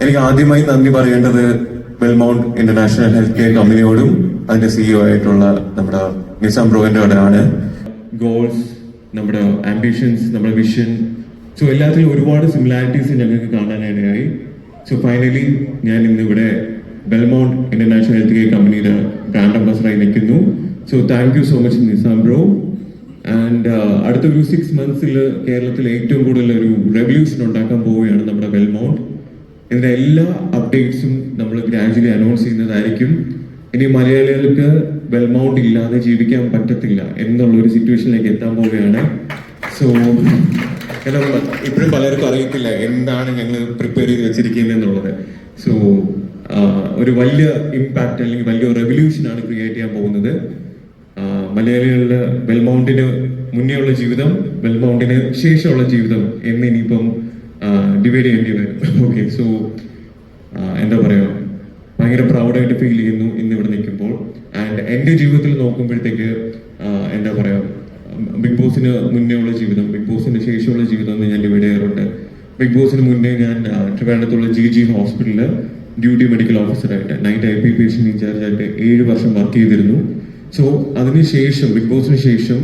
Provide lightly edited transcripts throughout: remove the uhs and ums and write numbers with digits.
എനിക്ക് ആദ്യമായി നന്ദി പറയേണ്ടത് ബെൽമൗണ്ട് ഇന്റർനാഷണൽ ഹെൽത്ത് കെയർ കമ്പനിയോടും അതിന്റെ സിഇഒ ആയിട്ടുള്ള നമ്മുടെ നിസാം ബ്രോയിനോടാണ്. ഗോൾസ്, നമ്മുടെ ആംബിഷൻസ്, നമ്മുടെ വിഷൻ, സോ എല്ലാത്തിലും ഒരുപാട് സിമിലാരിറ്റീസ് ഞങ്ങൾക്ക് കാണാനിടയായി. സോ ഫൈനലി ഞാൻ ഇന്നിവിടെ ബെൽമൗണ്ട് ഇന്റർനാഷണൽ ഹെൽത്ത് കെയർ കമ്പനിയുടെ ബ്രാൻഡ് അംബാസഡറായി നിൽക്കുന്നു. So thank you so much Nizam bro. And അടുത്തൊരു 6 months കേരളത്തിൽ ഏറ്റവും കൂടുതൽ ഒരു റെവല്യൂഷൻ ഉണ്ടാക്കാൻ പോവുകയാണ് നമ്മുടെ ബെൽമൗണ്ട്. ഇതിന്റെ എല്ലാ അപ്ഡേറ്റ്സും നമ്മൾ ഗ്രാജുവലി അനൗൺസ് ചെയ്യുന്നതായിരിക്കും. ഇനി മലയാളികൾക്ക് ബെൽമൗണ്ട് ഇല്ലാതെ ജീവിക്കാൻ പറ്റത്തില്ല എന്നുള്ള ഒരു സിറ്റുവേഷനിലേക്ക് എത്താൻ പോവുകയാണ്. സോ ഇപ്പോഴും പലർക്കും അറിയത്തില്ല എന്താണ് ഞങ്ങൾ പ്രിപ്പയർ ചെയ്ത് വെച്ചിരിക്കുന്നത് എന്നുള്ളത്. സോ ഒരു വലിയ ഇമ്പാക്ട് അല്ലെങ്കിൽ വലിയ റെവല്യൂഷനാണ് ക്രിയേറ്റ് ചെയ്യാൻ പോകുന്നത്. മലയാളികളുടെ ബെൽമൗണ്ടിന് മുന്നേ ഉള്ള ജീവിതം, ബെൽമൗണ്ടിന് ശേഷമുള്ള ജീവിതം എന്ന് ഇനിയിപ്പം ഡിവൈഡ് ചെയ്യേണ്ടി വരും. ഓക്കെ, സോ എന്താ പറയുക, ഭയങ്കര പ്രൗഡായിട്ട് ഫീൽ ചെയ്യുന്നു ഇന്ന് ഇവിടെ നിൽക്കുമ്പോൾ. ആൻഡ് എൻ്റെ ജീവിതത്തിൽ നോക്കുമ്പോഴത്തേക്ക് എന്താ പറയുക, ബിഗ് ബോസിന് മുന്നേ ഉള്ള ജീവിതം, ബിഗ് ബോസിന് ശേഷമുള്ള ജീവിതം എന്ന് ഞാൻ ഡിവൈഡ് ചെയ്യാറുണ്ട്. ബിഗ് ബോസിന് മുന്നേ ഞാൻ ട്രിവാൻഡ്രത്തുള്ള ജി ഹോസ്പിറ്റലിൽ ഡ്യൂട്ടി മെഡിക്കൽ ഓഫീസറായിട്ട് നൈറ്റ് IP പേഷ്യൻ്റ് ഇൻചാർജായിട്ട് 7 വർഷം വർക്ക് ചെയ്തിരുന്നു. സോ അതിനുശേഷം ബിഗ് ബോസിന് ശേഷം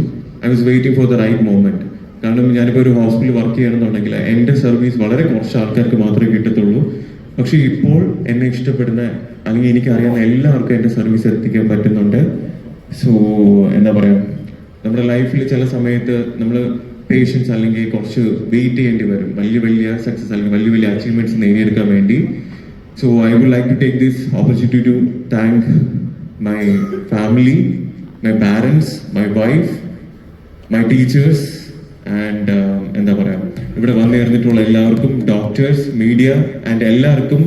I was waiting for the right moment. കാരണം ഞാനിപ്പോൾ ഒരു ഹോസ്പിറ്റലിൽ വർക്ക് ചെയ്യണമെന്നുണ്ടെങ്കിൽ എൻ്റെ സർവീസ് വളരെ കുറച്ച് ആൾക്കാർക്ക് മാത്രമേ കിട്ടത്തുള്ളൂ. പക്ഷെ ഇപ്പോൾ എന്നെ ഇഷ്ടപ്പെടുന്ന അല്ലെങ്കിൽ എനിക്കറിയാവുന്ന എല്ലാവർക്കും എൻ്റെ സർവീസ് എത്തിക്കാൻ പറ്റുന്നുണ്ട്. സോ എന്താ പറയുക, നമ്മുടെ ലൈഫിൽ ചില സമയത്ത് നമ്മൾ പേഷ്യൻസ് അല്ലെങ്കിൽ കുറച്ച് വെയിറ്റ് ചെയ്യേണ്ടി വരും വലിയ വലിയ സക്സസ് അല്ലെങ്കിൽ വലിയ വലിയ അച്ചീവ്മെന്റ്സ് നേടിയെടുക്കാൻ വേണ്ടി. So I would like to take this opportunity to thank my family, my parents, my wife, my teachers and എന്താ പറയുക, ഇവിടെ വന്നിരുന്നിട്ടുള്ള എല്ലാവർക്കും, ഡോക്ടേഴ്സ്, മീഡിയ ആൻഡ് എല്ലാവർക്കും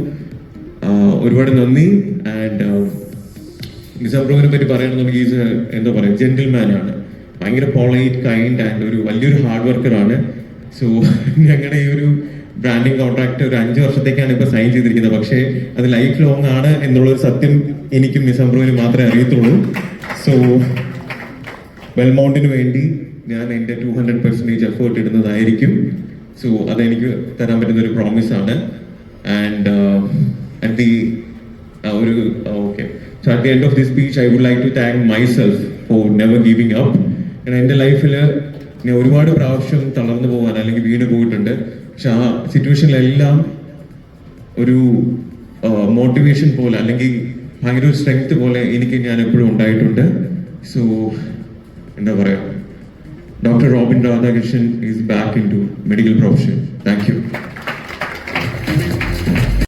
ഒരുപാട് നന്ദി. ആൻഡ് നിസാം ബ്രോവിനെ പറ്റി പറയുകയാണെന്നുണ്ടെങ്കിൽ ഈസ് എന്താ പറയുക, ജെന്റിൽമാൻ ആണ്, ഭയങ്കര പൊളൈറ്റ്, കൈൻഡ് ആൻഡ് ഒരു വലിയൊരു ഹാർഡ് വർക്കറാണ്. സോ ഞങ്ങളുടെ ഈ ഒരു ബ്രാൻഡിങ് കോൺട്രാക്ട് ഒരു 5 വർഷത്തേക്കാണ് ഇപ്പോൾ സൈൻ ചെയ്തിരിക്കുന്നത്. പക്ഷേ അത് ലൈഫ് ലോങ് ആണ് എന്നുള്ളൊരു സത്യം എനിക്കും നിസാം ബ്രോവിന് മാത്രമേ അറിയത്തുള്ളൂ. സോ ബെൽമൗണ്ടിന് വേണ്ടി ഞാൻ എൻ്റെ 200% എഫേർട്ട് ഇടുന്നതായിരിക്കും. സോ അതെനിക്ക് തരാൻ പറ്റുന്ന ഒരു പ്രോമിസ് ആണ്. And at the end of this speech I would like to thank myself for never giving up. എൻ്റെ ലൈഫിൽ ഞാൻ ഒരുപാട് പ്രാവശ്യം തളർന്നു പോകാൻ അല്ലെങ്കിൽ വീണ് പോയിട്ടുണ്ട്. പക്ഷെ ആ സിറ്റുവേഷനിലെല്ലാം ഒരു മോട്ടിവേഷൻ പോലെ അല്ലെങ്കിൽ ഭയങ്കര ഒരു സ്ട്രെങ്ത് പോലെ എനിക്ക് ഞാൻ എപ്പോഴും ഉണ്ടായിട്ടുണ്ട്. സോ എന്താ പറയുക, doctor Robin Radhakrishnan is back into medical profession. Thank U.